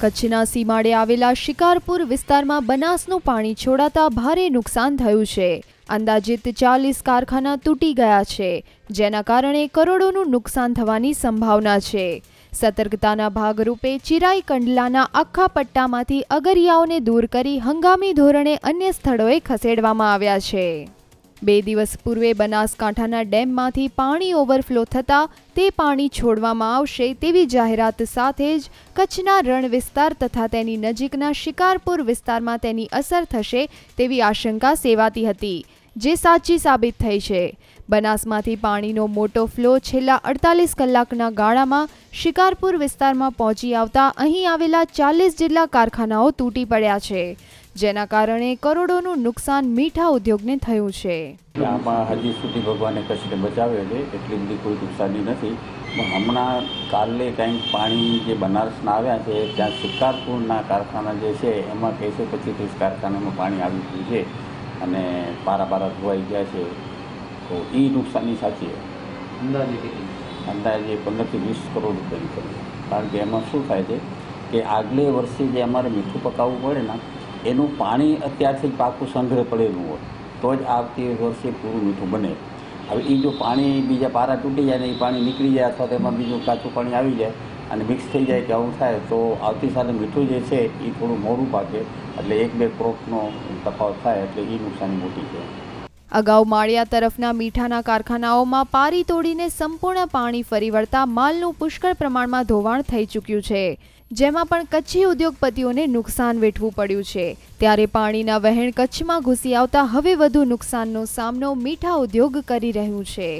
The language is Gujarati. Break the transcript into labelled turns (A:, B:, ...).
A: કચ્છના સીમાડે આવેલા શિકારપુર વિસ્તારમાં બનાસનું પાણી છોડાતા ભારે નુકસાન થયું છે। અંદાજિત 40 કારખાના તૂટી ગયા છે, જેના કારણે કરોડોનું નુકસાન થવાની સંભાવના છે। સતર્કતાના ભાગરૂપે ચિરાઈ કંડલાના આખા પટ્ટામાંથી અગરિયાઓને દૂર કરી હંગામી ધોરણે અન્ય સ્થળોએ ખસેડવામાં આવ્યા છે। 2 દિવસ પૂર્વે બનાસકાંઠાના ડેમમાંથી પાણી ઓવરફ્લો થતાં તે પાણી છોડવામાં આવશે તેવી જાહેરાત સાથે જ કચ્છના રણ વિસ્તાર તથા તેની નજીકના શિકારપુર વિસ્તારમાં તેની અસર થશે તેવી આશંકા સેવાતી હતી, જે સાચી સાબિત થઈ છે। બનાસમાંથી પાણીનો મોટો ફ્લો છેલ્લા 48 કલાકના ગાળામાં શિકારપુર વિસ્તારમાં પહોંચી આવતા અહીં આવેલા 40 જેટલા કારખાનાઓ તૂટી પડ્યા છે, જેના કારણે કરોડોનું નુકસાન મીઠા ઉદ્યોગને થયું છે।
B: આમાં હજી સુધી ભગવાને કચ્છને બચાવ્યો છે, એટલી બધી કોઈ નુકસાની નથી। પણ હમણાં કાલે કંઈક પાણી જે બનારસના આવ્યા છે ત્યાં શિકારપુરના કારખાના જે છે એમાં કહે છે 25-30 કારખાનામાં પાણી આવી ગયું છે અને પારા ધોવાઈ ગયા છે, તો એ નુકસાની સાચી છે। અંદાજે 15 થી 20 કરોડ રૂપિયાની કરી, કારણ કે એમાં શું થાય છે કે આગલે વર્ષે જે અમારે મીઠું પકાવવું પડે ને એનું પાણી અત્યારથી જ પાકું સંગ્રહ પડેલું હોય તો જ આવતી વર્ષે પૂરું મીઠું બને। હવે એ જો પાણી બીજા પારા તૂટી જાય ને એ પાણી નીકળી જાય અથવા તો એમાં બીજું કાચું પાણી આવી જાય અને મિક્સ થઈ જાય કે આવું થાય તો આવતી સાલે મીઠું જે છે એ થોડું મોડું પાકે, એટલે 1-2 ક્રોપનો તફાવત થાય, એટલે એ નુકસાની મોટી છે।
A: અગાઉ માળિયા તરફના મીઠાના કારખાનાઓમાં પારી તોડીને સંપૂર્ણ પાણી ફરી વળતા માલનું પુષ્કળ પ્રમાણમાં ધોવાણ થઈ ચૂક્યું છે, જેમાં પણ કચ્છી ઉદ્યોગપતિઓને નુકસાન વેઠવું પડ્યું છે। ત્યારે પાણીના વહેણ કચ્છમાં ઘૂસી આવતા હવે વધુ નુકસાનનો સામનો મીઠા ઉદ્યોગ કરી રહ્યું છે।